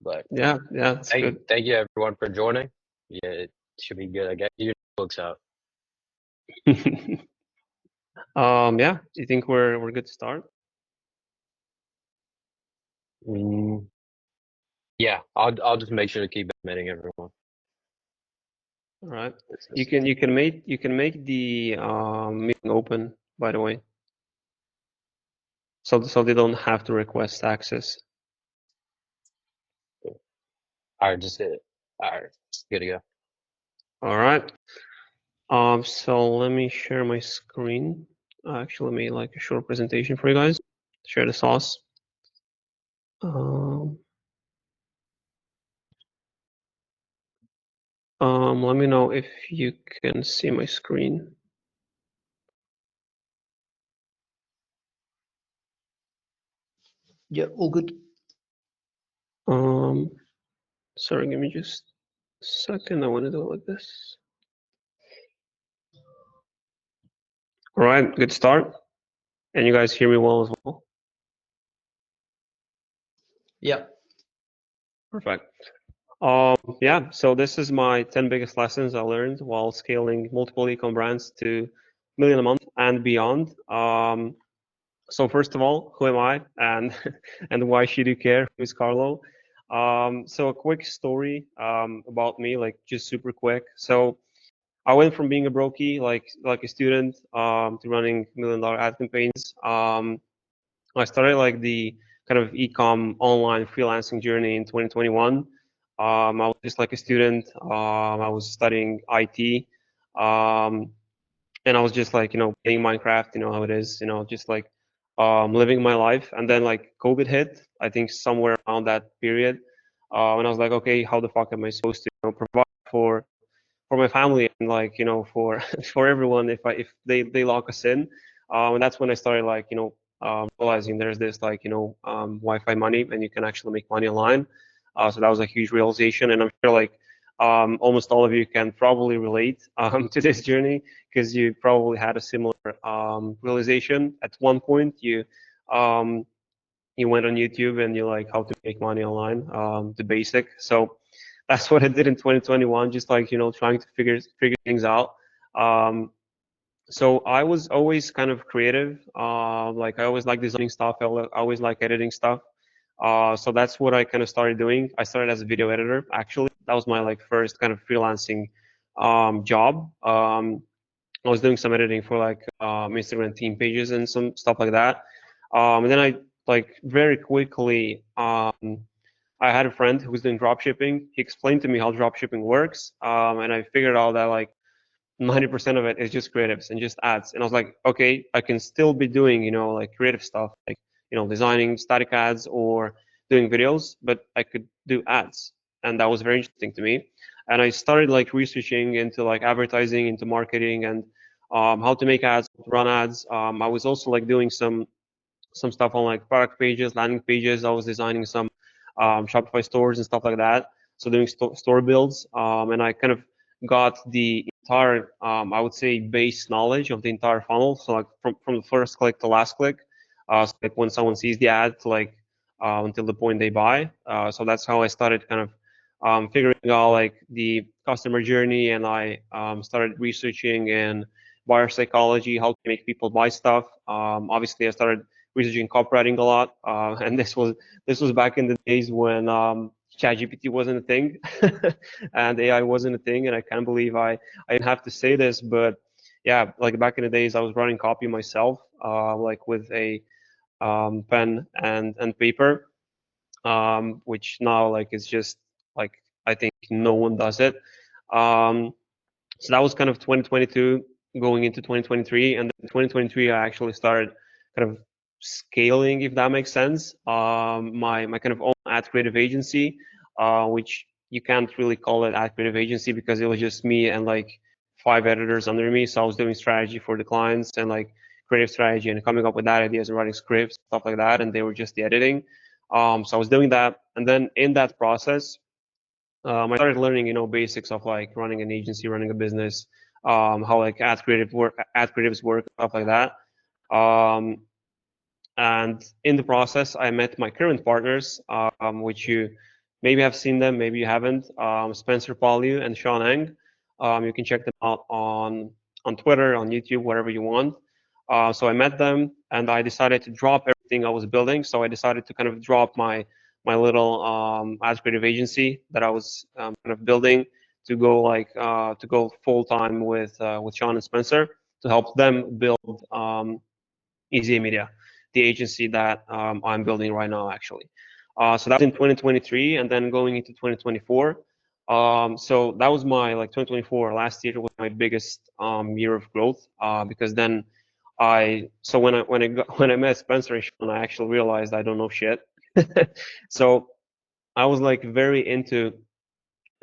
But Yeah, that's good. thank you everyone for joining. Yeah, it should be good. I guess your books out. Yeah, do you think we're good to start? Mm, yeah, I'll just make sure to keep admitting everyone. All right. This You is can make the meeting open, by the way, so they don't have to request access. all right. Just hit it. All right, good to go. All right. So let me share my screen. I actually made like a short presentation for you guys. Share the sauce. Um, Let me know if you can see my screen. Yeah, all good. Sorry, give me just a second. I want to do it like this. All right, good start. And you guys hear me well as well? Yeah. Perfect. Yeah, so this is my 10 biggest lessons I learned while scaling multiple ecom brands to million a month and beyond. So first of all, who am I and and why should you care? Who's Karlo? So a quick story about me, like just super quick. So I went from being a brokey, like a student, to running $1 million ad campaigns. I started like the kind of ecom online freelancing journey in 2021. I was just like a student. I was studying IT, um, and I was just like playing Minecraft. You know how it is. Just like living my life. And then like COVID hit. I think somewhere around that period, and I was like, okay, how the fuck am I supposed to provide for my family and like for for everyone if they lock us in, and that's when I started like realizing there's this like Wi-Fi money and you can actually make money online. So that was a huge realization, and I'm sure like almost all of you can probably relate to this journey because you probably had a similar realization at one point. Um, you went on YouTube and you like how to make money online, the basic. So that's what I did in 2021, just like trying to figure things out. Um, so I was always kind of creative. Like I always like designing stuff. I always like editing stuff. So that's what I kind of started doing. I started as a video editor. Actually, that was my like first kind of freelancing job. I was doing some editing for like Instagram theme pages and some stuff like that. And then I like very quickly I had a friend who was doing drop shipping. He explained to me how drop shipping works, and I figured out that like 90% of it is just creatives and just ads. And I was like, okay, I can still be doing like creative stuff, like designing static ads or doing videos, but I could do ads, and that was very interesting to me. And I started like researching into like advertising, into marketing, and how to make ads, run ads. I was also like doing some stuff on like product pages, landing pages. I was designing some Shopify stores and stuff like that. So doing store builds, and I kind of got the entire, I would say, base knowledge of the entire funnel. So like from the first click to last click, so like when someone sees the ad to like until the point they buy. So that's how I started kind of figuring out like the customer journey, and I started researching in buyer psychology, how to make people buy stuff. Obviously, I started researching copywriting a lot, and this was back in the days when ChatGPT wasn't a thing and AI wasn't a thing. And I can't believe I didn't have to say this, but yeah, like back in the days, I was writing copy myself, like with a pen and paper, which now like it's just like I think no one does it. Um, so that was kind of 2022 going into 2023, and then 2023 I actually started kind of scaling, if that makes sense. My kind of own ad creative agency, which you can't really call it ad creative agency because it was just me and like 5 editors under me. So I was doing strategy for the clients and like creative strategy and coming up with that ideas and writing scripts, stuff like that, and they were just the editing. So I was doing that, and then in that process, I started learning, basics of like running an agency, running a business, how like ad creatives work, stuff like that. Um, and in the process, I met my current partners, which you maybe have seen them, maybe you haven't. Spencer Pauliu and Sean Eng. You can check them out on Twitter, on YouTube, wherever you want. So I met them, and I decided to drop everything I was building. So I decided to kind of drop my little ads creative agency that I was kind of building to go full time with Sean and Spencer to help them build Easy Media, the agency that I'm building right now, actually. So that was in 2023, and then going into 2024. So that was my 2024 last year was my biggest year of growth because then when I met Spencer and Sean, I actually realized I don't know shit. So I was like very into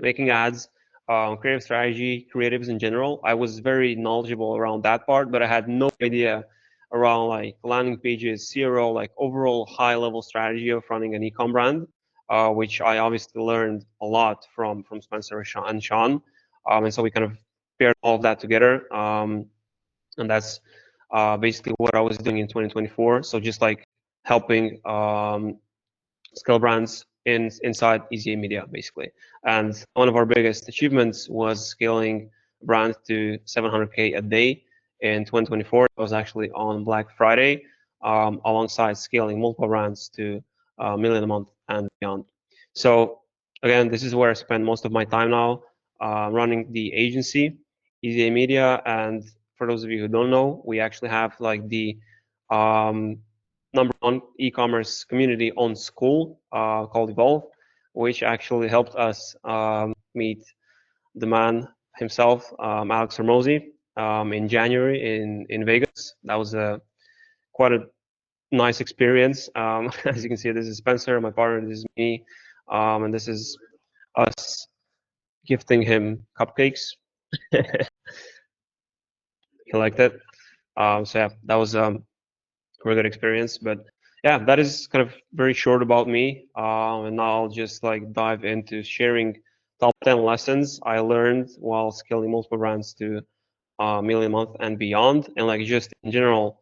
making ads, creative strategy, creatives in general. I was very knowledgeable around that part, but I had no idea around like landing pages, CRO, like overall high level strategy of running an ecom brand, which I obviously learned a lot from Spencer and Sean. And so we kind of paired all of that together. And that's basically what I was doing in 2024. So just like helping scale brands inside Easy Media, basically. And one of our biggest achievements was scaling brands to 700K a day in 2024. It was actually on Black Friday, alongside scaling multiple brands to a million a month and beyond. So again, this is where I spend most of my time now, running the agency, Easy Media. And for those of you who don't know, we actually have like the um, number one e-commerce community on school called Evolve, which actually helped us meet the man himself, Alex Hormozy, in January in Vegas. That was quite a nice experience. As you can see, this is Spencer, my partner. This is me, and this is us gifting him cupcakes. He liked it. So yeah, that was very good experience. But yeah, that is kind of very short about me. And now I'll just like dive into sharing top 10 lessons I learned while scaling multiple brands to a million a month and beyond. And like just in general,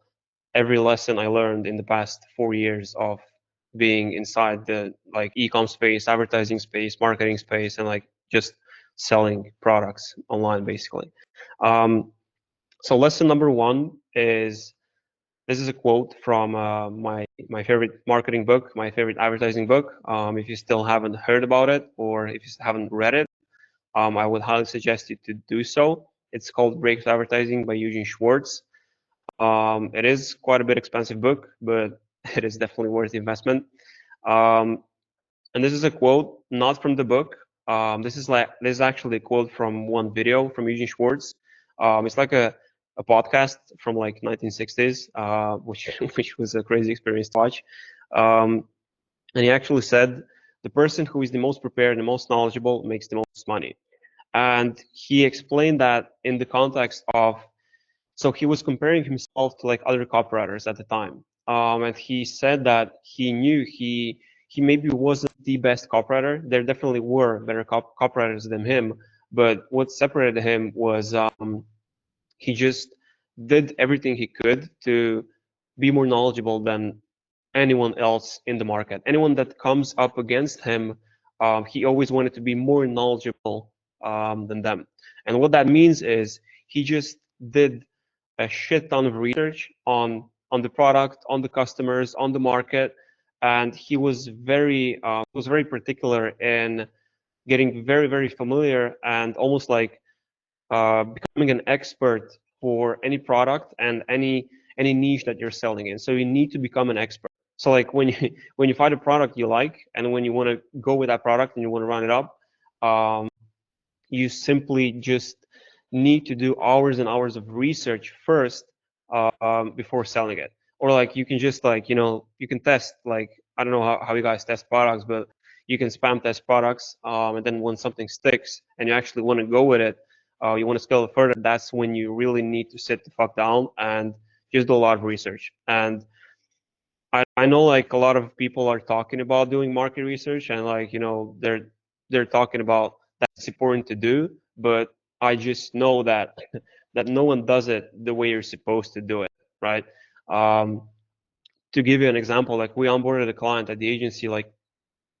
every lesson I learned in the past 4 years of being inside the like e-com space, advertising space, marketing space, and like just selling products online basically. Um, so lesson number one is this is a quote from my favorite marketing book, my favorite advertising book. If you still haven't heard about it or if you haven't read it, I would highly suggest you to do so. It's called Breakthrough Advertising by Eugene Schwartz. It is quite a bit expensive book, but it is definitely worth the investment. Um, and this is a quote not from the book. This is actually a quote from one video from Eugene Schwartz. It's like a podcast from like 1960s, which which was a crazy experience to watch. Um, and he actually said, "The person who is the most prepared and the most knowledgeable makes the most money." And he explained that in the context of so he was comparing himself to like other copywriters at the time, and he said that he knew he maybe wasn't the best copywriter. There definitely were better copywriters than him, but what separated him was he just did everything he could to be more knowledgeable than anyone else in the market. Anyone that comes up against him, he always wanted to be more knowledgeable than them. And what that means is he just did a shit ton of research on the product, on the customers, on the market, and he was very particular in getting very familiar and almost like becoming an expert for any product and any niche that you're selling in. So you need to become an expert. So like when you when you find a product you like and when you want to go with that product and you want to run it up, um, you simply just need to do hours and hours of research first before selling it. Or like you can just like you can test like I don't know how you guys test products, but you can spam test products, and then when something sticks and you actually want to go with it, you want to scale it further. That's when you really need to sit the fuck down and just do a lot of research. And I know like a lot of people are talking about doing market research and like they're talking about that's important to do, but I just know that that no one does it the way you're supposed to do it, right? Um, to give you an example, like we onboarded a client at the agency like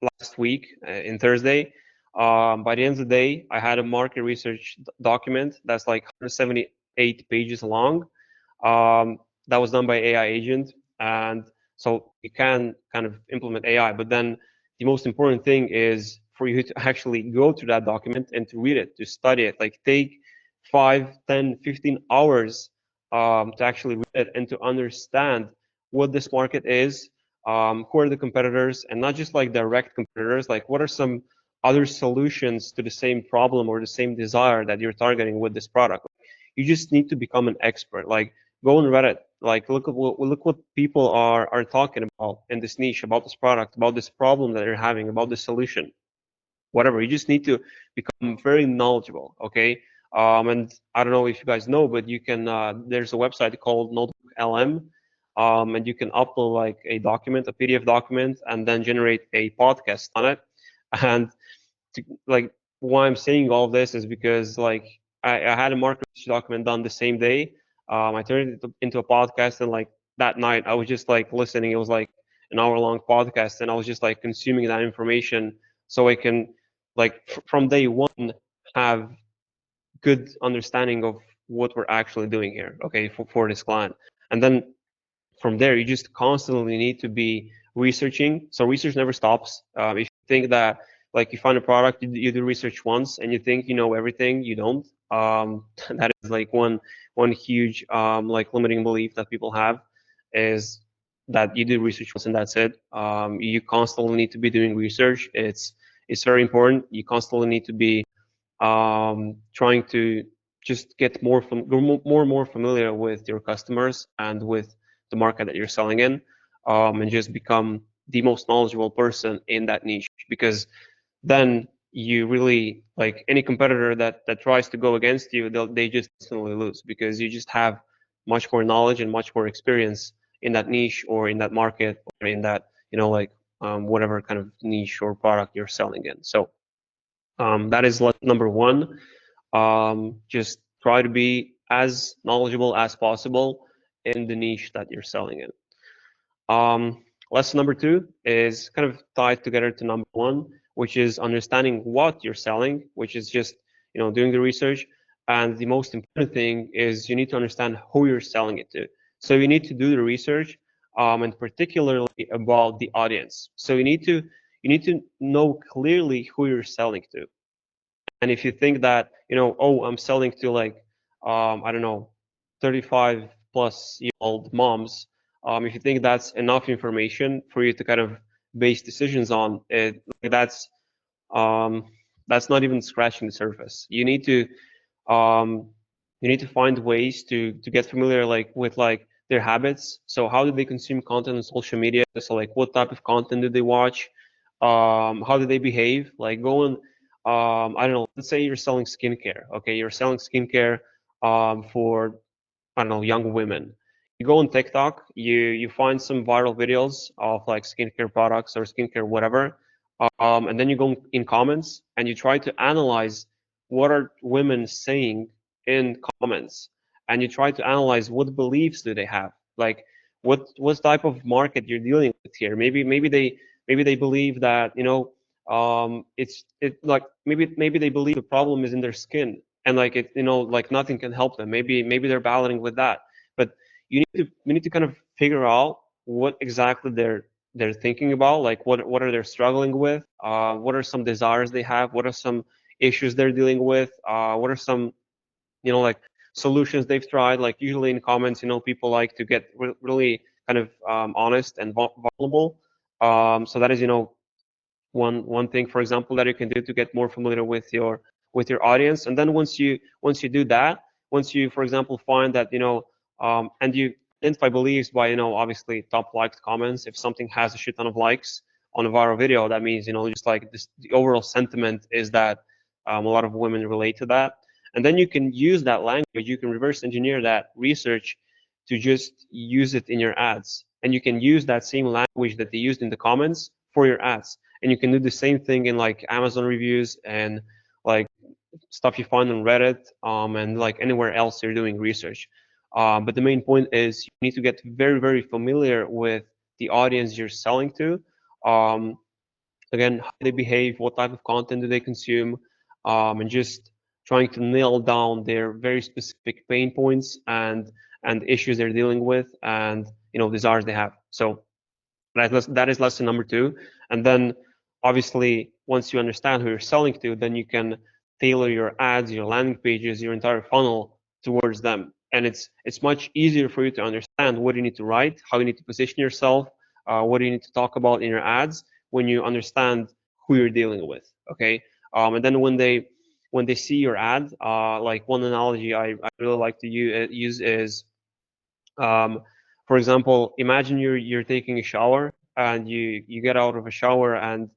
last week in Thursday. By the end of the day, I had a market research document that's like 178 pages long. Um, that was done by AI agent, and so you can kind of implement AI. But then the most important thing is for you to actually go to that document and to read it, to study it. Like take 5, 10, 15 hours to actually read it and to understand what this market is, who are the competitors, and not just like direct competitors, like what are some other solutions to the same problem or the same desire that you're targeting with this product. You just need to become an expert. Like go on Reddit, like look what people are talking about in this niche, about this product, about this problem that they're having, about the solution, whatever. You just need to become very knowledgeable, okay? And I don't know if you guys know, but you can there's a website called Notebook LM, and you can upload like a document, a PDF document, and then generate a podcast on it. And like why I'm saying all this is because like I had a market research document done the same day. I turned it into a podcast, and like that night I was just like listening. It was like an hour long podcast, and I was just like consuming that information so I can like from day one have good understanding of what we're actually doing here, okay, for this client. And then from there, you just constantly need to be researching. So research never stops. If you think that like you find a product, you do research once, and you think you know everything, you don't. That is like one huge like limiting belief that people have is that you do research once and that's it. You constantly need to be doing research. It's very important. You constantly need to be trying to just get more and more familiar with your customers and with the market that you're selling in, and just become the most knowledgeable person in that niche. Because then you really like any competitor that tries to go against you, they just instantly lose because you just have much more knowledge and much more experience in that niche or in that market or in that like whatever kind of niche or product you're selling in. So that is number one. Just try to be as knowledgeable as possible in the niche that you're selling in. Lesson number two is kind of tied together to number one, which is understanding what you're selling, which is just doing the research. And the most important thing is you need to understand who you're selling it to. So you need to do the research, and particularly about the audience. So you need to know clearly who you're selling to. And if you think that, oh, I'm selling to like, I don't know, 35 plus year old moms, if you think that's enough information for you to kind of base decisions on, that's um, that's not even scratching the surface. Um, you need to find ways to get familiar like with like their habits. So how do they consume content on social media? So like what type of content do they watch? How do they behave? Like go on, I don't know, let's say you're selling skincare. Okay, you're selling skincare for I don't know, young women. You go on TikTok, you find some viral videos of like skincare products or skincare whatever, and then you go in comments and you try to analyze what are women saying in comments, and you try to analyze what beliefs do they have, like what type of market you're dealing with here. Maybe they believe that it like maybe they believe the problem is in their skin and like it like nothing can help them. Maybe they're battling with that, but we need to kind of figure out what exactly they're thinking about, like what are they struggling with, what are some desires they have, what are some issues they're dealing with, what are some like solutions they've tried. Like usually in comments, people like to get really kind of honest and vulnerable. So that is one thing, for example, that you can do to get more familiar with your audience. And then once you do that, once you, for example, find that and you identify beliefs by obviously top liked comments. If something has a shit ton of likes on a viral video, that means just like this, the overall sentiment is that a lot of women relate to that. And then you can use that language, you can reverse engineer that research to just use it in your ads, and you can use that same language that they used in the comments for your ads. And you can do the same thing in like Amazon reviews and like stuff you find on Reddit, and like anywhere else you're doing research. But the main point is you need to get very, very familiar with the audience you're selling to, um, again, how they behave, what type of content do they consume, and just trying to nail down their very specific pain points and issues they're dealing with, and desires they have. So that is lesson number two. And then obviously, once you understand who you're selling to, then you can tailor your ads, your landing pages, your entire funnel towards them. And it's much easier for you to understand what you need to write, how you need to position yourself, what you need to talk about in your ads when you understand who you're dealing with. Okay. And then when they see your ad, like one analogy I really like to use is, um, for example, imagine you're taking a shower and you get out of a shower and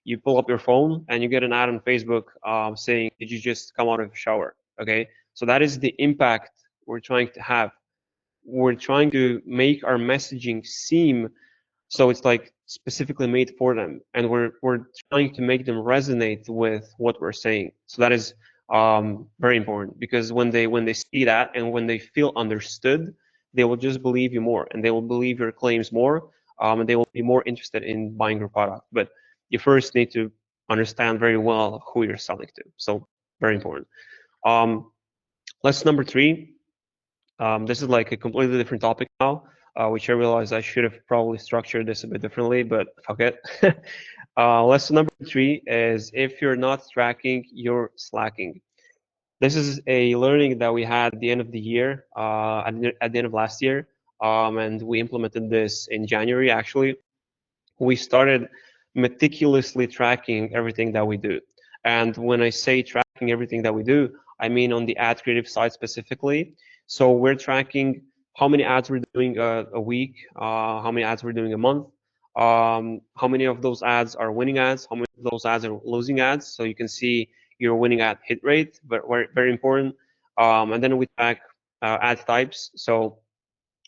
you pull up your phone and you get an ad on Facebook saying, "Did you just come out of a shower?" Okay, so that is the impact we're trying to have. We're trying to make our messaging seem so it's like specifically made for them, and we're trying to make them resonate with what we're saying. So that is very important, because when they see that and when they feel understood, they will just believe you more, and they will believe your claims more, and they will be more interested in buying your product. But you first need to understand very well who you're selling to. So very important. Um, Lesson number three. This is like a completely different topic now, which I realize I should have probably structured this a bit differently, but fuck it. Lesson number three is, if you're not tracking, you're slacking. This is a learning that we had at the end of the year, at the end of last year, and we implemented this in January actually. We started meticulously tracking everything that we do. And when I say tracking everything that we do, I mean on the ad creative side specifically. So we're tracking how many ads we're doing a week, how many ads we're doing a month, how many of those ads are winning ads, how many of those ads are losing ads. So you can see your winning ad hit rate, but very, very important. And then we track ad types. So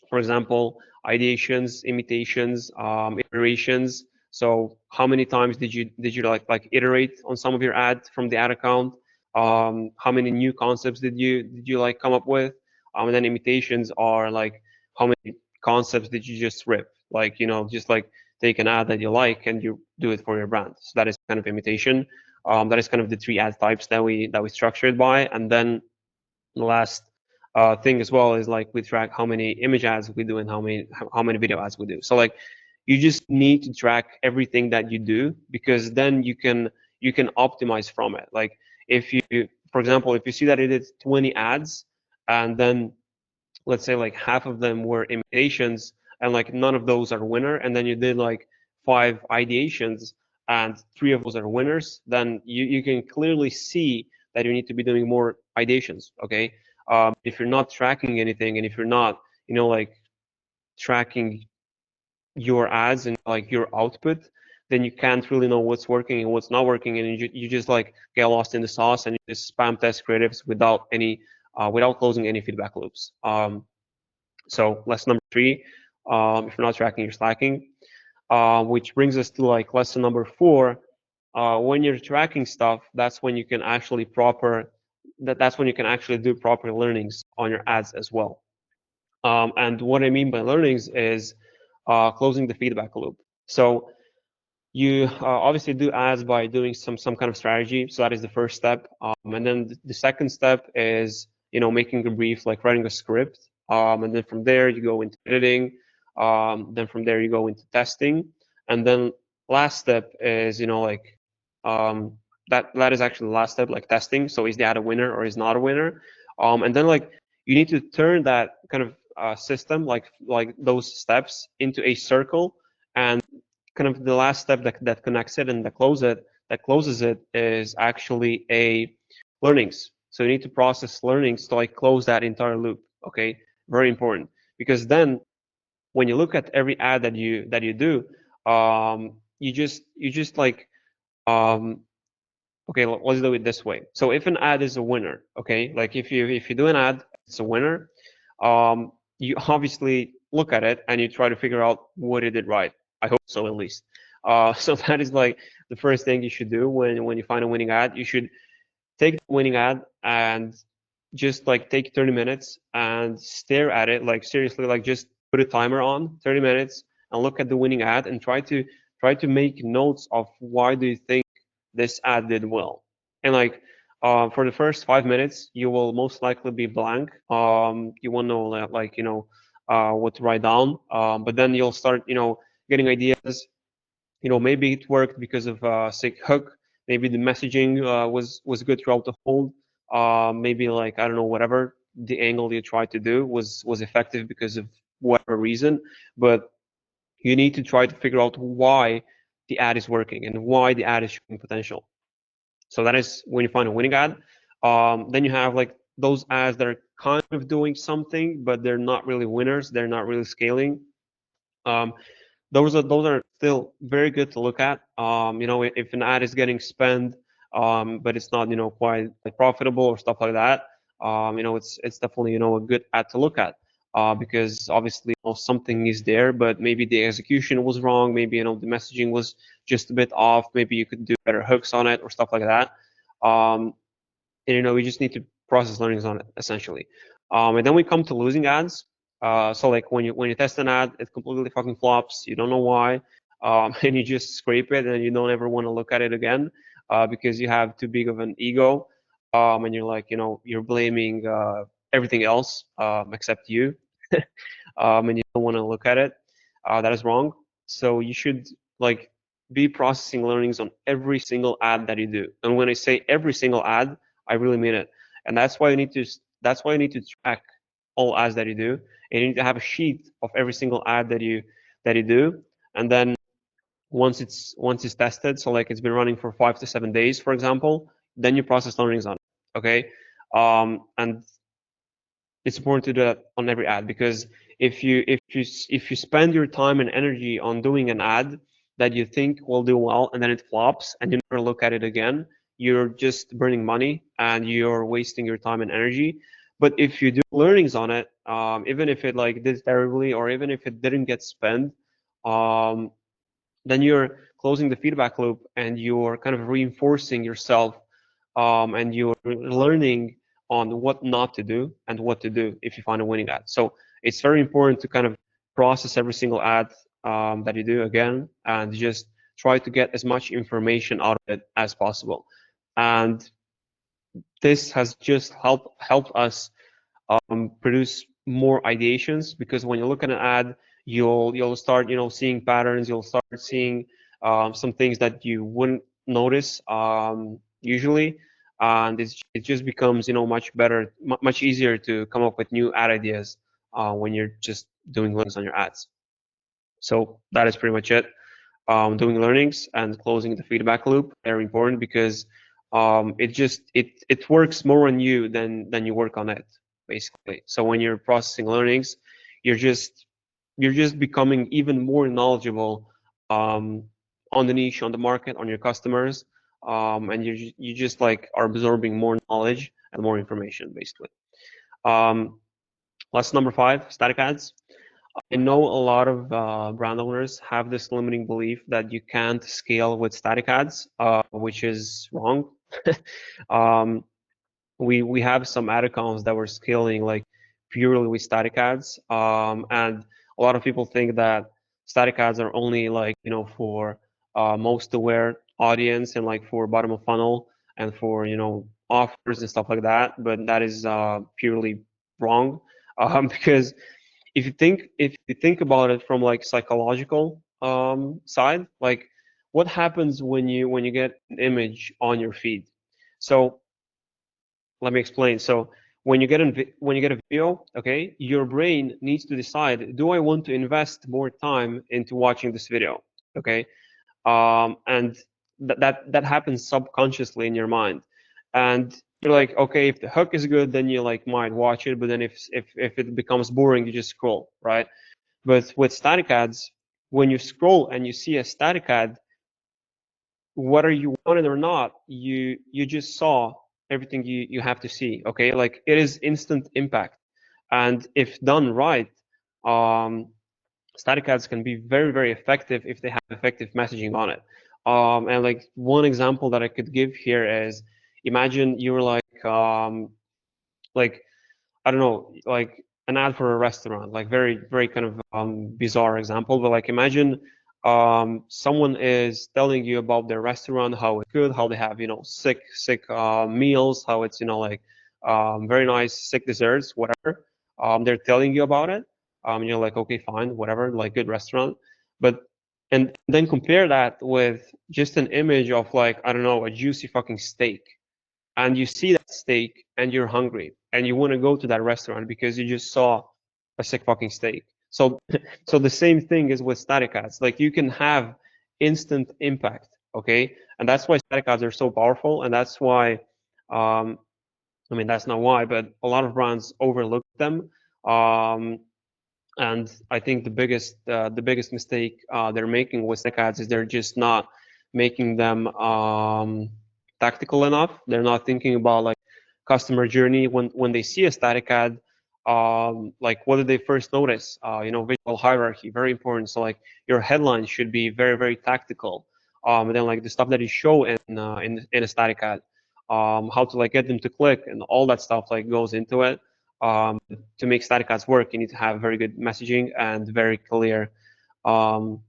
for example, ideations, imitations, iterations. So how many times did you like iterate on some of your ads from the ad account? How many new concepts did you like come up with? And then imitations are like, how many concepts did you just rip? Like, just like take an ad that you like and you do it for your brand. So that is kind of imitation. That is kind of the three ad types that we structured by. And then the last thing as well is like we track how many image ads we do and how many video ads we do. So like you just need to track everything that you do, because then you can optimize from it. Like if you, for example, if you see that it is 20 ads and then let's say like half of them were imitations and like none of those are winner, and then you did like 5 ideations and 3 of those are winners, then you can clearly see that you need to be doing more ideations. Okay, if you're not tracking anything, and if you're not like tracking your ads and like your output, then you can't really know what's working and what's not working, and you just like get lost in the sauce and you just spam test creatives without closing any feedback loops. So lesson number three, if you're not tracking, you're slacking. Which brings us to like lesson number four. When you're tracking stuff, that's when you can actually that's when you can actually do proper learnings on your ads as well. And what I mean by learnings is closing the feedback loop. So you obviously do ads by doing some kind of strategy. So that is the first step. And then the second step is making a brief, like writing a script. And then from there you go into editing. Then from there you go into testing. And then last step is like that is actually the last step, like testing. So is the ad a winner or is not a winner? And then like you need to turn that kind of system, like those steps, into a circle, and kind of the last step that connects it and that closes it is actually a learnings. So you need to process learnings to like close that entire loop. Okay, very important, because then when you look at every ad that you do, you just like um, okay, let's do it this way. So if an ad is a winner, okay, like if you do an ad, it's a winner. You obviously look at it and you try to figure out what it did right. I hope so, at least. So that is like the first thing you should do when you find a winning ad. You should take the winning ad and just like take 30 minutes and stare at it, like seriously, like just put a timer on 30 minutes and look at the winning ad and try to try to make notes of why do you think this ad did well. And like for the first 5 minutes, you will most likely be blank. You won't know like what to write down. But then you'll start getting ideas. Maybe it worked because of sick hook. Maybe the messaging was good throughout the whole. Maybe like I don't know, whatever the angle you tried to do was effective because of whatever reason. But you need to try to figure out why the ad is working and why the ad is showing potential. So that is when you find a winning ad. Then you have like those ads that are kind of doing something, but they're not really winners. They're not really scaling. Um, those are still very good to look at. If an ad is getting spent, but it's not quite like profitable or stuff like that. It's definitely a good ad to look at. Because obviously something is there, but maybe the execution was wrong. Maybe the messaging was just a bit off. Maybe you could do better hooks on it or stuff like that. Um, and we just need to process learnings on it essentially. And then we come to losing ads. So like when you test an ad, it completely fucking flops. You don't know why, and you just scrape it, and you don't ever want to look at it again because you have too big of an ego, and you're like you're blaming everything else except you, and you don't want to look at it. That is wrong. So you should like be processing learnings on every single ad that you do. And when I say every single ad, I really mean it. And that's why you need to track all ads that you do. And you need to have a sheet of every single ad that you do. And then once it's tested, so like it's been running for 5 to 7 days, for example, then you process learnings on it. Okay. And it's important to do that on every ad because if you spend your time and energy on doing an ad that you think will do well and then it flops and you never look at it again, you're just burning money and you're wasting your time and energy. But if you do learnings on it, even if it like did terribly or even if it didn't get spent, um, then you're closing the feedback loop and you're kind of reinforcing yourself, and you're learning on what not to do and what to do if you find a winning ad. So it's very important to kind of process every single ad that you do again and just try to get as much information out of it as possible. And this has just helped us produce more ideations because when you look at an ad, you'll start seeing patterns. You'll start seeing some things that you wouldn't notice usually, and it just becomes much better, much easier to come up with new ad ideas when you're just doing links on your ads. So that is pretty much it. Doing learnings and closing the feedback loop very important because it works more on you than you work on it basically. So when you're processing learnings, you're just you're just becoming even more knowledgeable um, on the niche, on the market, on your customers, and you just like are absorbing more knowledge and more information basically. Um, Lesson number 5: static ads. I know a lot of brand owners have this limiting belief that you can't scale with static ads, which is wrong. um, we have some ad accounts that were scaling like purely with static ads, and a lot of people think that static ads are only like for most aware audience and like for bottom of funnel and for offers and stuff like that. But that is purely wrong, because if you think about it from like psychological side, like what happens when you get an image on your feed. So let me explain. So when you get a video, okay, your brain needs to decide, do I want to invest more time into watching this video? Okay. And that happens subconsciously in your mind, and you're like, okay, if the hook is good, then you like might watch it, but then if it becomes boring, you just scroll, right? But with static ads, when you scroll and you see a static ad, whether you want it or not, you just saw everything you have to see. Okay, like it is instant impact, and if done right, um, static ads can be very very effective if they have effective messaging on it. And like one example that I could give here is, imagine you're like I don't know, like an ad for a restaurant, like very, very kind of bizarre example, but like imagine someone is telling you about their restaurant, how it's good, how they have, sick meals, how it's, like very nice sick desserts, whatever. They're telling you about it. You're like, okay, fine, whatever, like good restaurant. But and then compare that with just an image of like, I don't know, a juicy fucking steak, and you see that steak and you're hungry and you want to go to that restaurant because you just saw a sick fucking steak. So the same thing is with static ads. Like you can have instant impact, okay? And that's why static ads are so powerful, and that's why I mean that's not why, but a lot of brands overlook them. Um, and I think the biggest mistake they're making with static ads is they're just not making them tactical enough. They're not thinking about like customer journey when they see a static ad. Like what did they first notice? Visual hierarchy, very important. So like your headline should be very very tactical. And then like the stuff that you show in a static ad, how to like get them to click and all that stuff like goes into it. To make static ads work, you need to have very good messaging and very clear, um,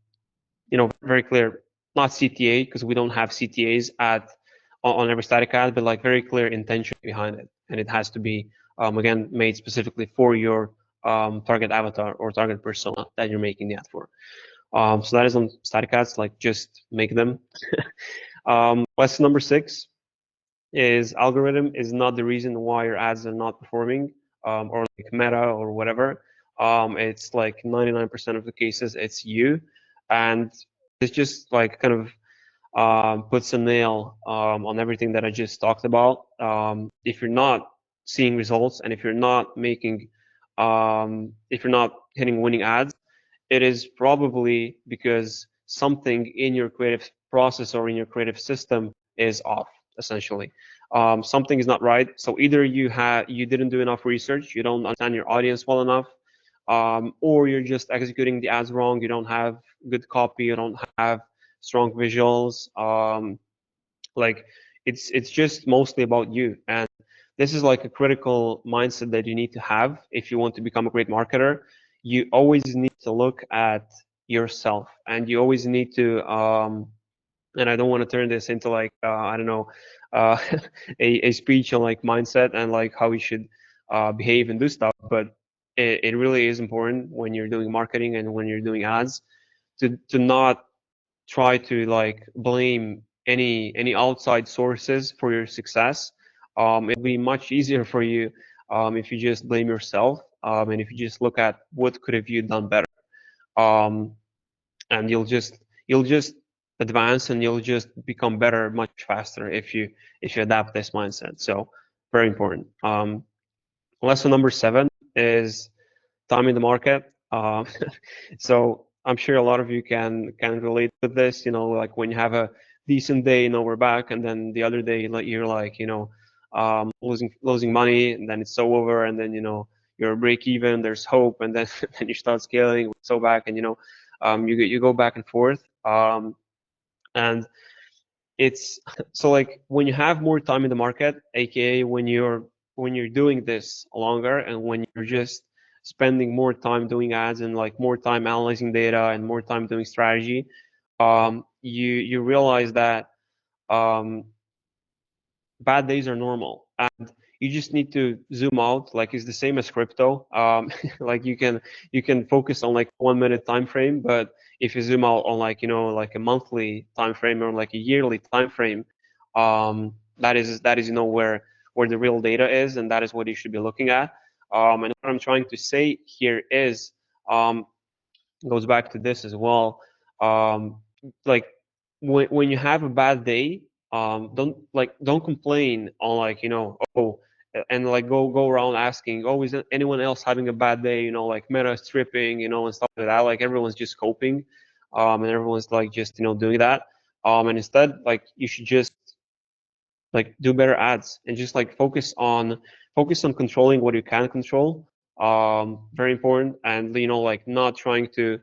very clear, not CTA because we don't have CTAs on every static ad, but like very clear intention behind it, and it has to be again made specifically for your target avatar or target persona that you're making the ad for. So that is on static ads. Like just make them. Lesson number 6 is algorithm is not the reason why your ads are not performing, or like meta or whatever. It's like 99% of the cases it's you, and it's just like kind of puts a nail on everything that I just talked about. If you're not seeing results and if you're not hitting winning ads, it is probably because something in your creative process or in your creative system is off, essentially. Something is not right. So either you didn't do enough research, you don't understand your audience well enough, or you're just executing the ads wrong. You don't have good copy. You don't have strong visuals. Like it's just mostly about you, and this is like a critical mindset that you need to have if you want to become a great marketer. You always need to look at yourself, and you always need to and I don't want to turn this into like I don't know, uh, a speech on like mindset and like how we should behave and do stuff, but it really is important when you're doing marketing and when you're doing ads to not try to like blame any outside sources for your success. It'll be much easier for you if you just blame yourself, and if you just look at what could have you done better. Um, and you'll just advance and you'll just become better much faster if you adapt this mindset. So very important. Lesson number 7 is time in the market. So I'm sure a lot of you can relate with this. Like when you have a decent day, we're back, and then the other day, like you're like, losing money, and then it's so over, and then you're break even. There's hope, and then then you start scaling, so back, and you go back and forth. And it's so like when you have more time in the market, aka when you're doing this longer and when you're just spending more time doing ads and like more time analyzing data and more time doing strategy, you realize that um, bad days are normal, and you just need to zoom out. Like it's the same as crypto. Like you can focus on like 1 minute time frame, but if you zoom out on like like a monthly time frame or like a yearly time frame, that is where the real data is, and that is what you should be looking at. And what I'm trying to say here is um, goes back to this as well. Um, like when you have a bad day, don't complain on like and like go around asking, oh, is anyone else having a bad day? Like meta is tripping, and stuff like that. Like everyone's just coping, and everyone's like just doing that. And instead, like you should just like do better ads and just like focus on controlling what you can control. Very important, and like not trying to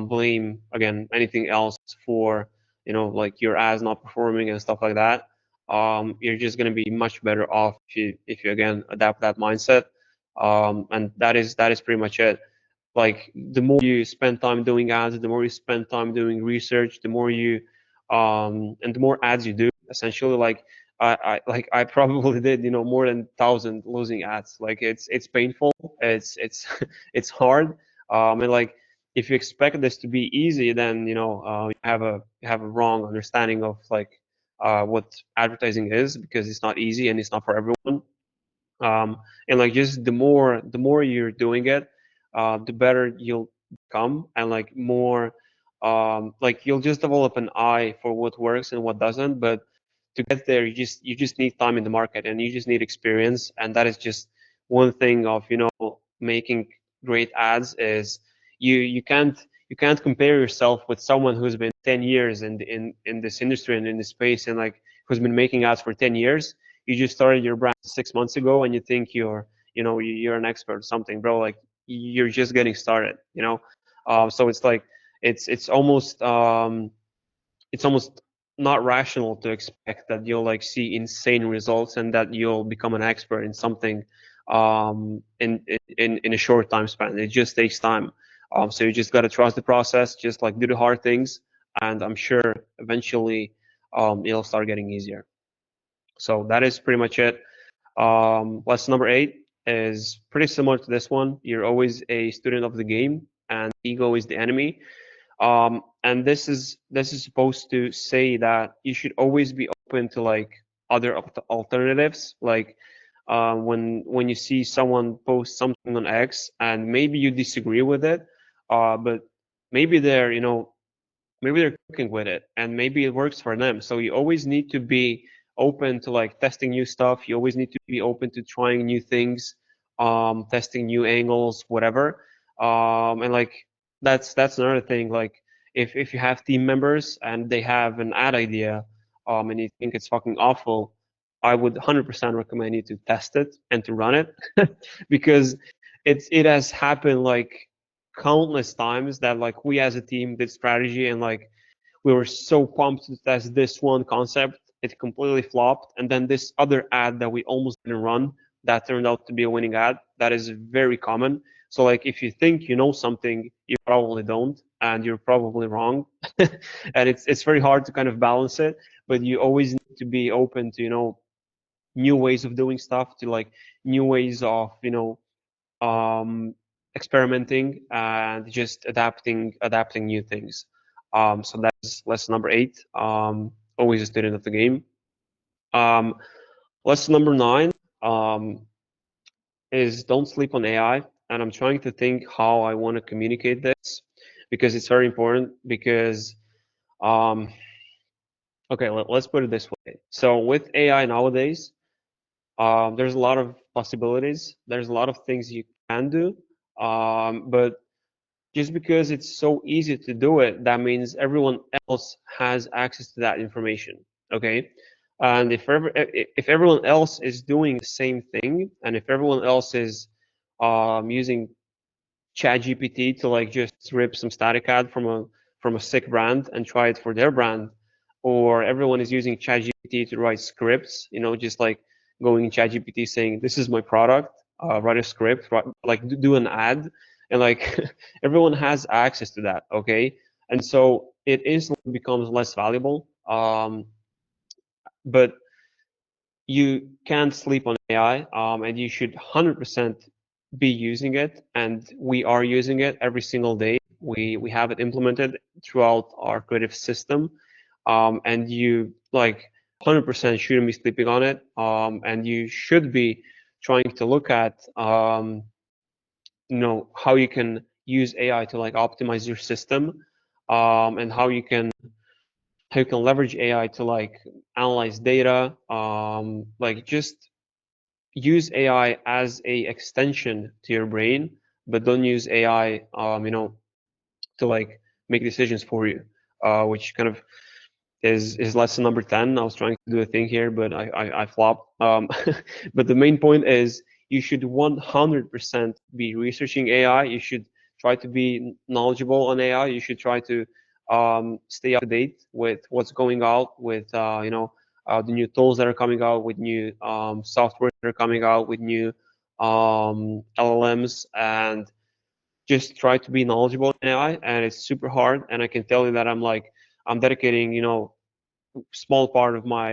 blame again anything else for like your ads not performing and stuff like that. You're just going to be much better off if you again adapt that mindset. And that is pretty much it. like the more you spend time doing ads, the more you spend time doing research, the more you and the more ads you do, essentially, like I probably did, more than 1,000 losing ads. Like it's painful, it's it's hard, and like if you expect this to be easy, then you have a wrong understanding of like what advertising is, because it's not easy and it's not for everyone. um, and like just the more you're doing it, the better you'll become, and like more like you'll just develop an eye for what works and what doesn't. But to get there, you just need time in the market, and you just need experience, and that is just one thing of making great ads. Is you can't compare yourself with someone who's been 10 years in this industry and in this space, and like who's been making ads for 10 years. You just started your brand 6 months ago, and you think you're an expert or something, bro. Like you're just getting started. So it's like it's almost not rational to expect that you'll like see insane results and that you'll become an expert in something in a short time span. It just takes time. So you just got to trust the process, just like do the hard things, and I'm sure eventually it'll start getting easier. So that is pretty much it. Lesson number 8 is pretty similar to this one. You're always a student of the game, and ego is the enemy. And this is supposed to say that you should always be open to like other alternatives. Like when you see someone post something on X and maybe you disagree with it, but maybe they're cooking with it and maybe it works for them. So you always need to be open to like testing new stuff. You always need to be open to trying new things, testing new angles, whatever. And like that's another thing. Like if you have team members and they have an ad idea, and you think it's fucking awful, I would 100% recommend you to test it and to run it because it has happened like countless times that like we as a team did strategy, and like we were so pumped to test this one concept, it completely flopped, and then this other ad that we almost didn't run, that turned out to be a winning ad. That is very common. So like if you think you know something, you probably don't, and you're probably wrong. And it's very hard to kind of balance it, but you always need to be open to new ways of doing stuff, to like new ways of um, experimenting and just adapting new things. So that's lesson number 8. Always a student of the game. Um, Lesson number 9 um, is don't sleep on AI. And I'm trying to think how I want to communicate this because it's very important. Because um, okay, let's put it this way. So with AI nowadays, there's a lot of possibilities. There's a lot of things you can do, but just because it's so easy to do it, that means everyone else has access to that information. Okay, and if everyone else is doing the same thing, and if everyone else is using ChatGPT to like just rip some static ad from a sick brand and try it for their brand, or everyone is using ChatGPT to write scripts, just like going in ChatGPT saying this is my product, write a script, like do an ad, and like everyone has access to that, okay? And so it instantly becomes less valuable. But you can't sleep on AI, and you should 100% be using it. And we are using it every single day. We have it implemented throughout our creative system, and you like 100% shouldn't be sleeping on it. And you should be trying to look at how you can use AI to like optimize your system, and how you can leverage AI to like analyze data, like just use AI as a extension to your brain, but don't use AI, to like make decisions for you, which kind of is lesson number 10. I was trying to do a thing here, but I flopped. But the main point is you should 100% be researching AI. You should try to be knowledgeable on AI. You should try to stay up to date with what's going out, with the new tools that are coming out, with new software that are coming out, with new LLMs, and just try to be knowledgeable in AI, and it's super hard. And I can tell you that I'm dedicating, small part of my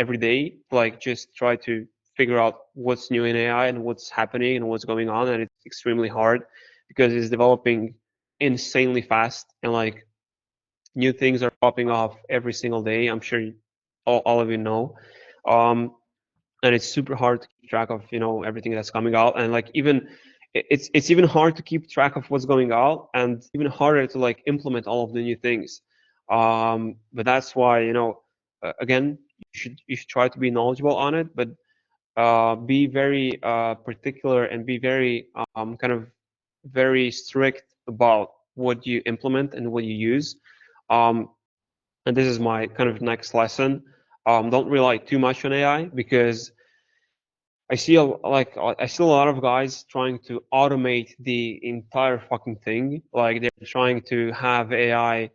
every day, like just try to figure out what's new in AI and what's happening and what's going on. And it's extremely hard because it's developing insanely fast, and like new things are popping off every single day. I'm sure all of you know. Um, and it's super hard to keep track of everything that's coming out, and like even it's even hard to keep track of what's going out, and even harder to like implement all of the new things. But that's why again, you should try to be knowledgeable on it, but be very particular and be very kind of very strict about what you implement and what you use. um, and this is my kind of next lesson. Don't rely too much on AI, because I see a lot of guys trying to automate the entire fucking thing. Like they're trying to have AI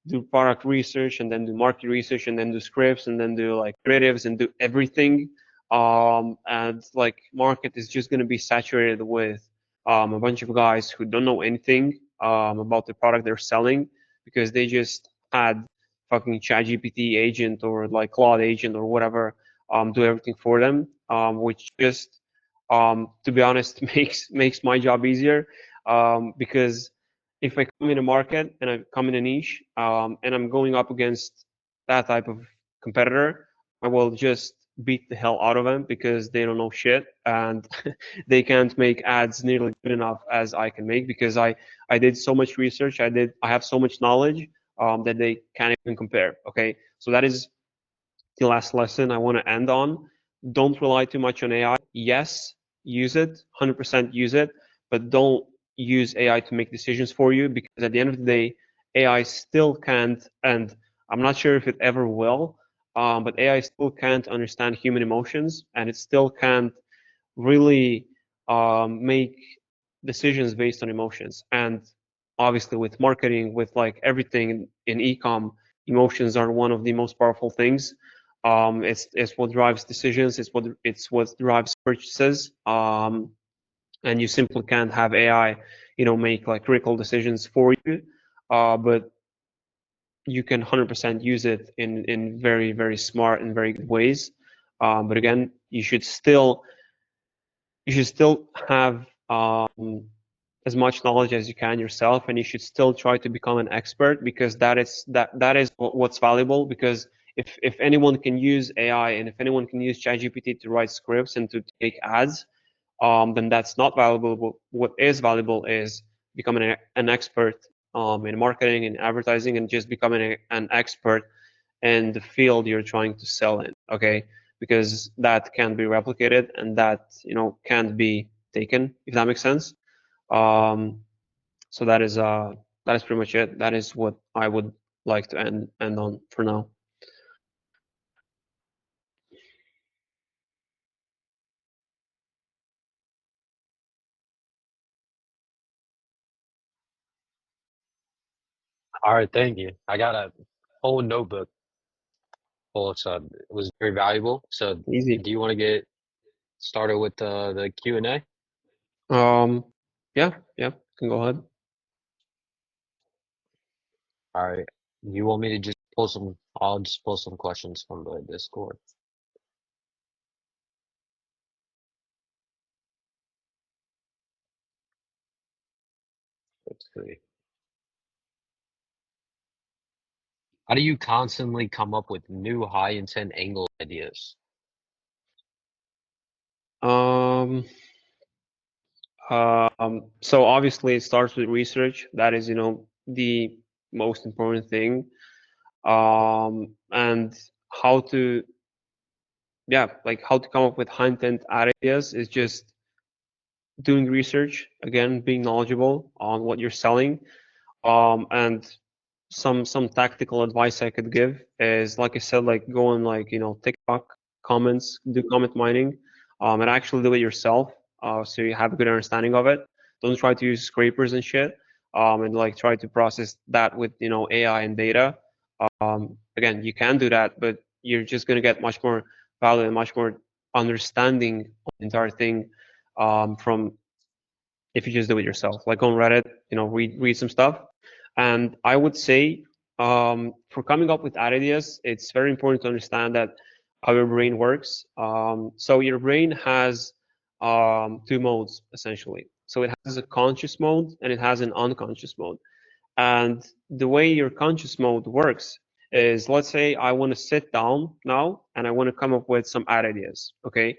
do product research and then do market research and then do scripts and then do like creatives and do everything. And like market is just going to be saturated with a bunch of guys who don't know anything about the product they're selling, because they just had fucking ChatGPT agent or like Claude agent or whatever do everything for them, which just, to be honest, makes my job easier, because if I come in a market and I come in a niche, and I'm going up against that type of competitor, I will just beat the hell out of them because they don't know shit, and they can't make ads nearly good enough as I can make, because I did so much research, I have so much knowledge, that they can't even compare. Okay, so that is the last lesson I want to end on. Don't rely too much on AI. Yes, use it, 100% use it, but don't use AI to make decisions for you, because at the end of the day, AI still can't, and I'm not sure if it ever will, but AI still can't understand human emotions, and it still can't really make decisions based on emotions. And obviously, with marketing, with like everything in ecom, emotions are one of the most powerful things. It's what drives decisions. It's what drives purchases. And you simply can't have AI, make like critical decisions for you. But you can 100% use it in very, very smart and very good ways. But again, you should still have as much knowledge as you can yourself, and you should still try to become an expert, because that is what's valuable. Because if anyone can use AI, and if anyone can use ChatGPT to write scripts and to take ads, then that's not valuable. But what is valuable is becoming an expert in marketing and advertising, and just becoming an expert in the field you're trying to sell in. Okay, because that can't be replicated, and that can't be taken, if that makes sense. Um, so that is pretty much it. That is what I would like to end on for now. All right, thank you. I got a whole notebook full, so it was very valuable. So, Easy. do you want to get started with the Q&A? Um, yeah, yeah, can go ahead. All right. You want me to just pull some? I'll just pull some questions from the Discord. Let's see. How do you constantly come up with new high intent angle ideas? Um, so obviously it starts with research. That is, the most important thing. And how to, yeah, like how to come up with high intent ideas is just doing research, again, being knowledgeable on what you're selling. And some tactical advice I could give is, like I said, like go on like TikTok comments, do comment mining, and actually do it yourself, so you have a good understanding of it. Don't try to use scrapers and shit, and like try to process that with AI and data. Again, you can do that, but you're just gonna get much more value and much more understanding of the entire thing from if you just do it yourself. Like on Reddit, read some stuff. And I would say, for coming up with ideas, it's very important to understand that how your brain works. So your brain has two modes essentially. So it has a conscious mode and it has an unconscious mode. And the way your conscious mode works is, let's say I want to sit down now and I want to come up with some ideas. Okay.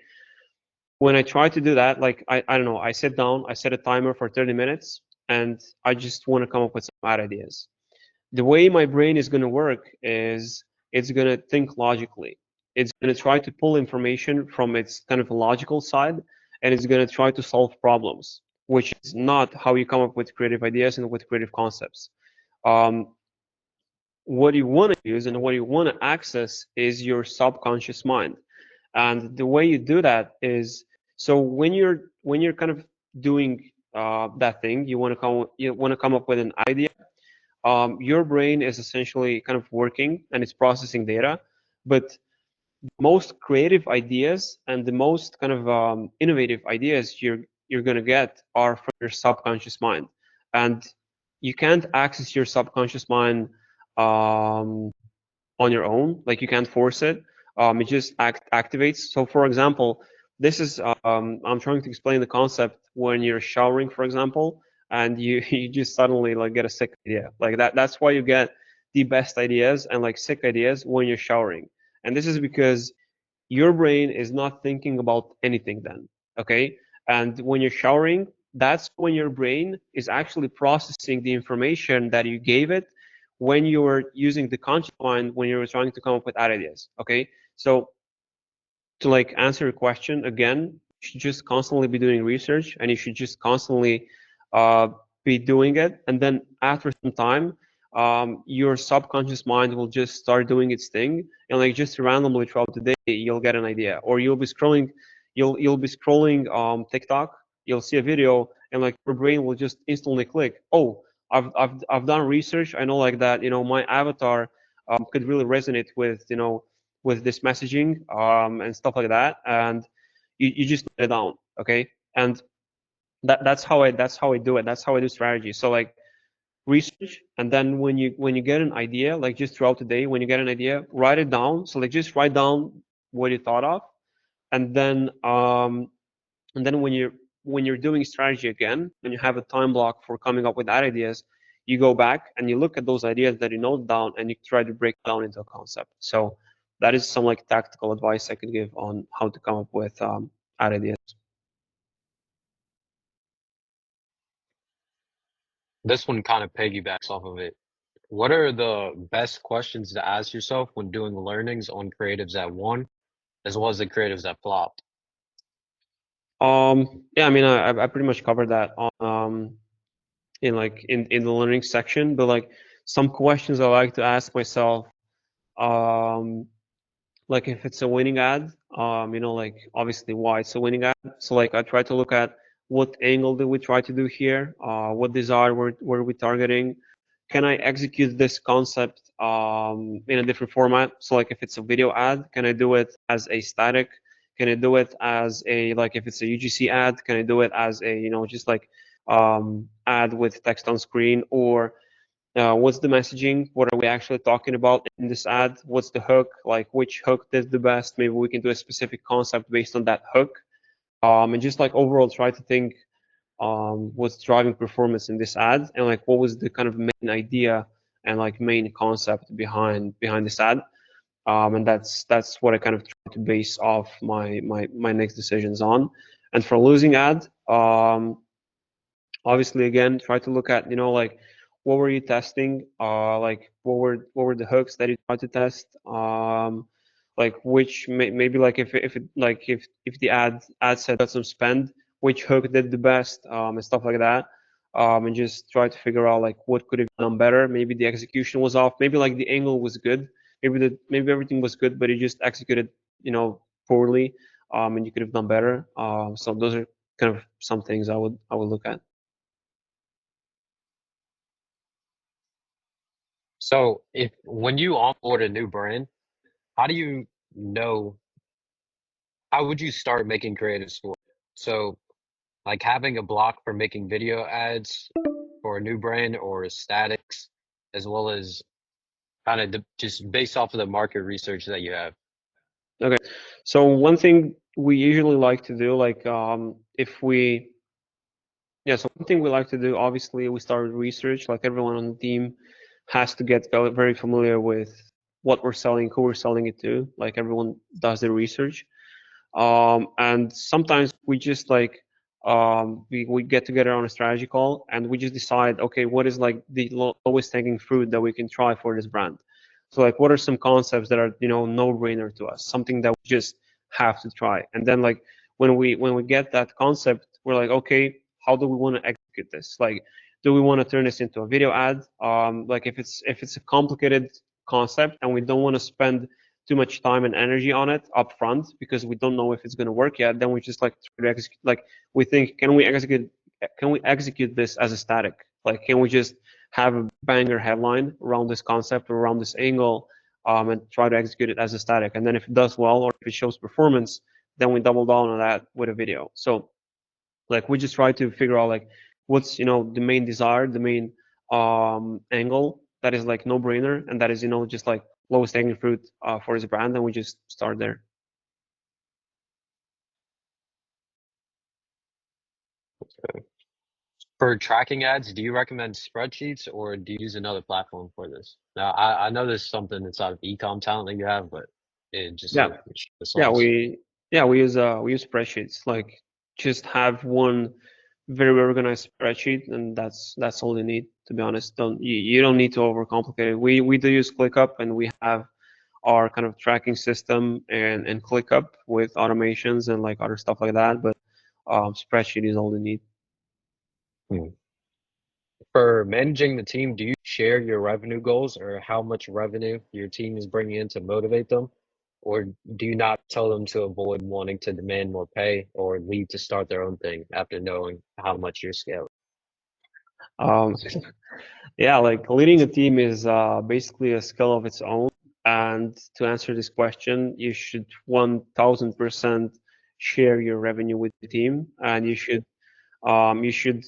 When I try to do that, like I don't know, I sit down, I set a timer for 30 minutes, and I just want to come up with some ideas. The way my brain is going to work is it's going to think logically. It's going to try to pull information from its kind of logical side, and it's going to try to solve problems, which is not how you come up with creative ideas and with creative concepts. Um, what you want to use and what you want to access is your subconscious mind. And the way you do that is, so when you're kind of doing that thing, you want to come up with an idea. Your brain is essentially kind of working and it's processing data, but most creative ideas and the most kind of innovative ideas you're gonna get are from your subconscious mind, and you can't access your subconscious mind um, on your own. Like you can't force it. It just activates. So for example, this is I'm trying to explain the concept when you're showering, for example, and you you just suddenly like get a sick idea. Like that's why you get the best ideas and like sick ideas when you're showering. And this is because your brain is not thinking about anything then. Okay. And when you're showering, that's when your brain is actually processing the information that you gave it when you were using the conscious mind when you were trying to come up with ideas. Okay. So to like answer your question again, you should just constantly be doing research and you should just constantly uh, be doing it. And then after some time, your subconscious mind will just start doing its thing, and like just randomly throughout the day, you'll get an idea, or you'll be scrolling TikTok, you'll see a video, and like your brain will just instantly click, oh, I've done research, I know like that, my avatar could really resonate with with this messaging and stuff like that, and you just put it down, okay? And that's how I do it. That's how I do strategy. So like research, and then when you get an idea, like just throughout the day, when you get an idea, write it down. So like just write down what you thought of, and then when you're doing strategy again, when you have a time block for coming up with that ideas, you go back and you look at those ideas that you note down and you try to break down into a concept. So that is some like tactical advice I could give on how to come up with ideas. This one kind of piggybacks off of it. What are the best questions to ask yourself when doing learnings on creatives that won, as well as the creatives that flopped? Yeah, I mean, I pretty much covered that on in like in the learning section, but like some questions I like to ask myself, um, like if it's a winning ad, like obviously why it's a winning ad. So like I try to look at what angle did we try to do here, what desire were we targeting, can I execute this concept in a different format? So like if it's a video ad, can I do it as a static? Can I do it as a, like if it's a UGC ad, can I do it as a just like ad with text on screen? Or what's the messaging? What are we actually talking about in this ad? What's the hook? Like which hook did the best? Maybe we can do a specific concept based on that hook. And just like overall try to think what's driving performance in this ad, and like what was the kind of main idea and like main concept behind this ad. And that's what I kind of try to base off my next decisions on. And for losing ad, obviously again try to look at like what were you testing, like what were the hooks that you tried to test, like which maybe like if it like if the ad set got some spend, which hook did the best, and stuff like that, and just try to figure out like what could have done better. Maybe the execution was off, maybe like the angle was good, maybe everything was good but you just executed poorly, and you could have done better. So those are kind of some things I would look at. So if when you onboard a new brand, how do you know, how would you start making creatives for it? So Like having a block for making video ads for a new brand or statics, as well as kind of just based off of the market research that you have. Okay, so one thing we usually like to do, like if we yeah, so one thing we like to do, obviously, we start with research. Like everyone on the team has to get very familiar with what we're selling, who we're selling it to. Like everyone does their research. And sometimes we just like we get together on a strategy call and we just decide, okay, what is like the lowest hanging fruit that we can try for this brand. So like, what are some concepts that are no brainer to us, something that we just have to try. And then like when we get that concept, we're like, okay, how do we want to execute this? Like, do we want to turn this into a video ad? Like if it's a complicated concept and we don't want to spend too much time and energy on it up front because we don't know if it's going to work yet, then we just like try to execute. Like we think, can we execute this as a static? Like, can we just have a banger headline around this concept or around this angle, and try to execute it as a static? And then if it does well or if it shows performance, then we double down on that with a video. So like we just try to figure out like what's the main desire, the main angle that is like no brainer, and that is just like lowest hanging fruit for his brand, and we just start there. For tracking ads, do you recommend spreadsheets or do you use another platform for this? Now, I know there's something inside of ecom talent that you have, but just Yeah, to the yeah, sauce. we use spreadsheets. Like just have one very organized spreadsheet, and that's all you need, to be honest. You don't need to overcomplicate it. We do use ClickUp, and we have our kind of tracking system and ClickUp with automations and like other stuff like that. But spreadsheet is all you need. Hmm. For managing the team, do you share your revenue goals or how much revenue your team is bringing in to motivate them? Or do you not tell them to avoid wanting to demand more pay or leave to start their own thing after knowing how much you're scaling? Um, yeah, like leading a team is basically a skill of its own. And to answer this question, you should 1000% share your revenue with the team, and you should 100%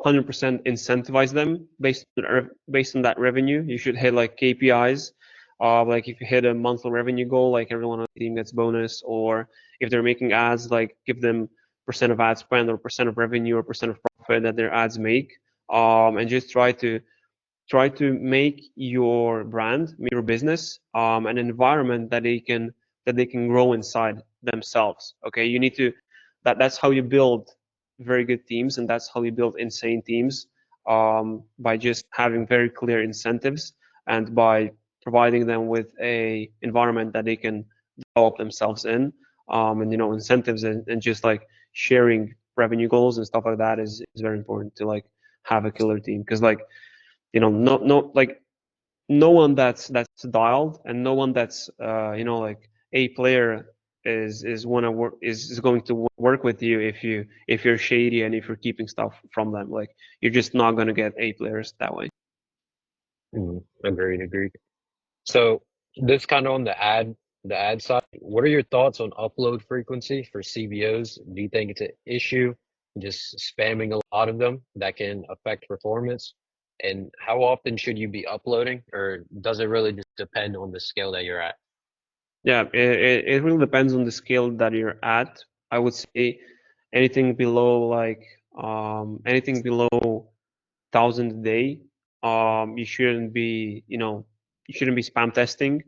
incentivize them based on that revenue. You should hit like KPIs. Like if you hit a monthly revenue goal, like everyone on the team gets bonus, or if they're making ads, like give them percent of ad spend or percent of revenue or percent of profit that their ads make. And just try to make your brand, your business, an environment that they can grow inside themselves. Okay, you need to that's how you build very good teams, and that's how you build insane teams, by just having very clear incentives and by providing them with a environment that they can develop themselves in, and incentives and just like sharing revenue goals and stuff like that is very important to like have a killer team because like no like no one that's dialed and no one that's like a player is wanna work is going to work with you if you're shady and if you're keeping stuff from them. Like you're just not gonna get A players that way. Agreed, agreed. So this kind of on the ad side, what are your thoughts on upload frequency for CBOs? Do you think it's an issue, just spamming a lot of them that can affect performance? And how often should you be uploading, or does it really just depend on the scale that you're at? Yeah, it really depends on the scale that you're at. I would say anything below like anything below thousand a day, you shouldn't be spam testing.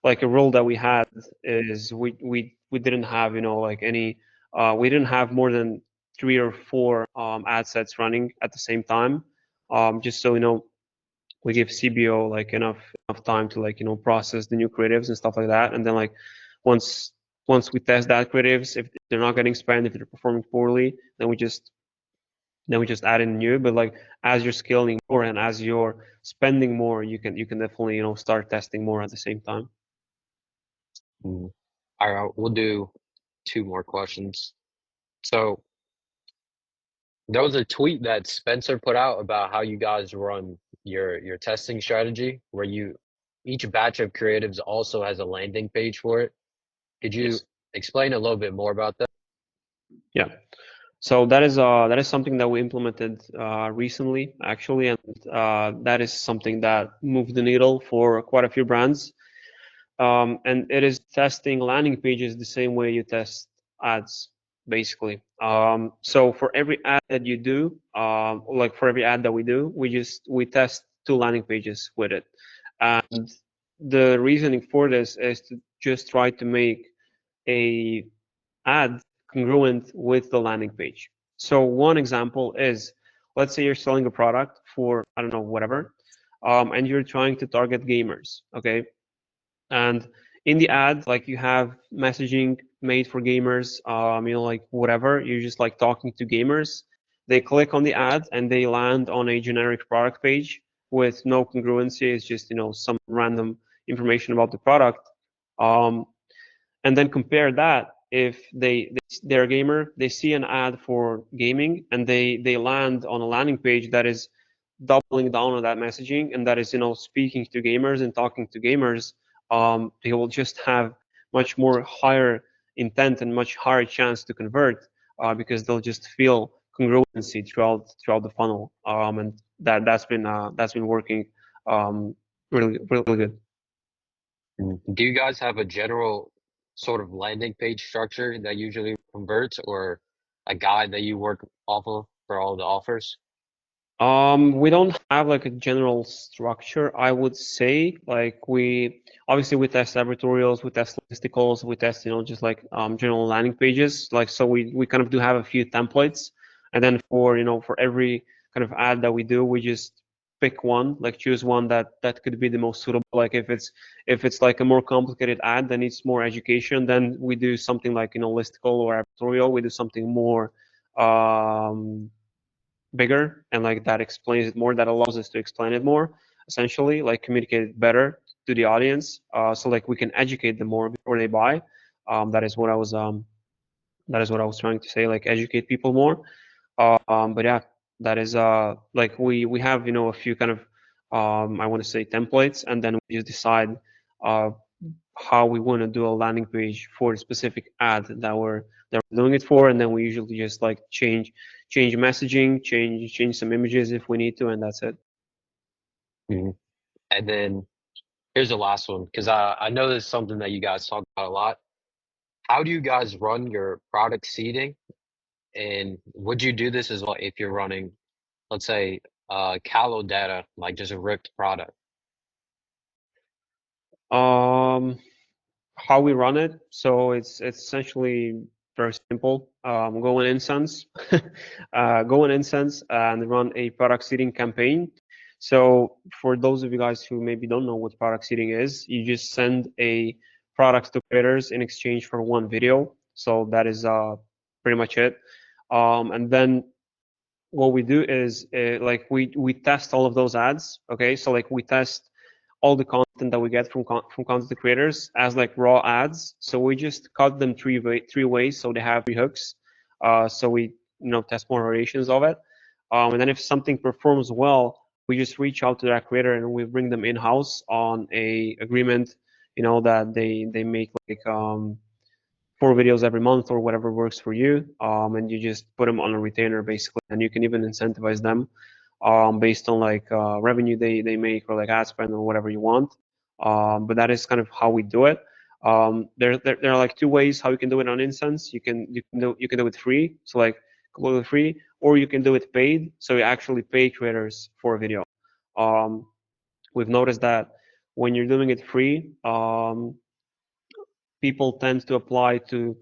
Like a rule that we had is we didn't have like any we didn't have more than three or four ad sets running at the same time. Just so we give CBO like enough time to like process the new creatives and stuff like that, and then like once once we test that creatives, if they're not getting spent, if they're performing poorly, then we just add in new. But like as you're scaling more and as you're spending more, you can definitely start testing more at the same time. Mm. All right, we'll do two more questions. So there was a tweet that Spencer put out about how you guys run your testing strategy, where each batch of creatives also has a landing page for it. Could you Yes. explain a little bit more about that? Yeah. So that is something that we implemented recently, actually, and that is something that moved the needle for quite a few brands. And it is testing landing pages the same way you test ads, basically. So for every ad that you do, like for every ad that we do, we test two landing pages with it. And the reasoning for this is to just try to make a ad congruent with the landing page. So one example is, let's say you're selling a product for, I don't know, whatever, and you're trying to target gamers, okay? And in the ad, like you have messaging made for gamers, like whatever, you're just like talking to gamers. They click on the ad and they land on a generic product page with no congruency. It's just, some random information about the product. Um, and then compare that if they're a gamer, they see an ad for gaming, and they land on a landing page that is doubling down on that messaging, and that is speaking to gamers and talking to gamers. They will just have much more higher intent and much higher chance to convert, because they'll just feel congruency throughout the funnel, and that's been working really really good. Do you guys have a general sort of landing page structure that usually converts, or a guide that you work off of for all the offers? We don't have like a general structure, I would say. Like we obviously we test advertorials, we test listicles, we test, just like general landing pages. Like so we kind of do have a few templates. And then for every kind of ad that we do, we just pick one, like choose one that could be the most suitable. Like if it's like a more complicated ad that needs more education, then we do something like, listicle or advertorial. We do something more um bigger, and like that explains it more, that allows us to explain it more, essentially like communicate it better to the audience, so like we can educate them more before they buy. That is what I was trying to say, like educate people more. But yeah, that is like we have a few kind of I want to say templates, and then we just decide uh, how we want to do a landing page for a specific ad that we're doing it for, and then we usually just like change messaging, change some images if we need to, and that's it. Mhm. And then here's the last one, because I know this is something that you guys talk about a lot. How do you guys run your product seeding? And would you do this as well if you're running, let's say, callow data, like just a ripped product? Um, how we run it. So it's essentially very simple. Go in Instance, go in Instance and run a product seeding campaign. So for those of you guys who maybe don't know what product seeding is, you just send a product to creators in exchange for one video. So that is pretty much it. And then what we do is like we test all of those ads. Okay, so like we test all the content that we get from content creators as like raw ads. So we just cut them three ways, so they have three hooks. So we test more variations of it. And then if something performs well, we just reach out to that creator and we bring them in house on a agreement. That they make like 4 videos every month or whatever works for you, and you just put them on a retainer basically, and you can even incentivize them based on like revenue they make, or like ad spend, or whatever you want. But that is kind of how we do it. There are like two ways how you can do it on Instance. You can do it free, so like completely free, or you can do it paid, so you actually pay creators for a video. Um, we've noticed that when you're doing it free, people tend to apply to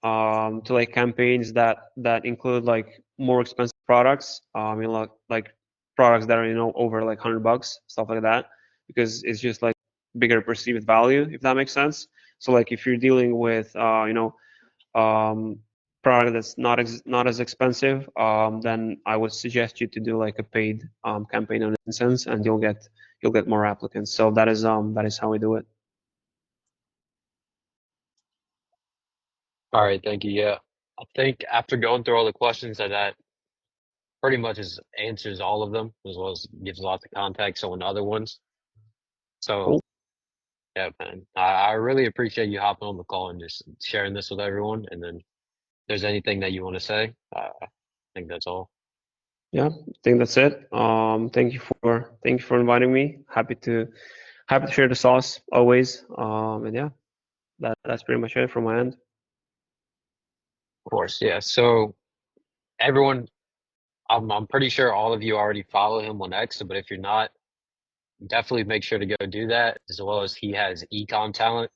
like campaigns that include like more expensive products. Like products that are over like $100, stuff like that, because it's just like bigger perceived value, if that makes sense. So like if you're dealing with um, product that's not as expensive, then I would suggest you to do like a paid campaign on Instance, and you'll get more applicants. So that is how we do it. All right, thank you. Yeah, I think after going through all the questions, that pretty much is answers all of them, as well as gives lots of context on other ones. So Cool. yeah, man, I really appreciate you hopping on the call and just sharing this with everyone. And then there's anything that you want to say, I think that's all. Yeah, I think that's it. Thank you for inviting me. Happy to share the sauce always. And yeah, that's pretty much it from my end. Of course, yeah. So everyone, I'm pretty sure all of you already follow him on X, but if you're not, definitely make sure to go do that. As well as he has ecomtalent.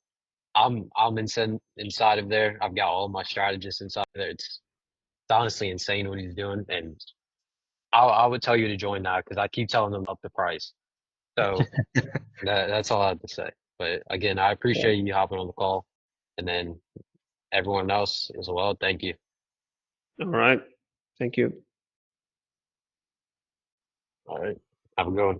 Inside of there. I've got all my strategists inside of there. It's honestly insane what he's doing, and I would tell you to join that because I keep telling them up the price. So that's all I have to say. But again, I Yeah. appreciate you hopping on the call, and then everyone else as well. Thank you. All right. Thank you. All right, have a good one.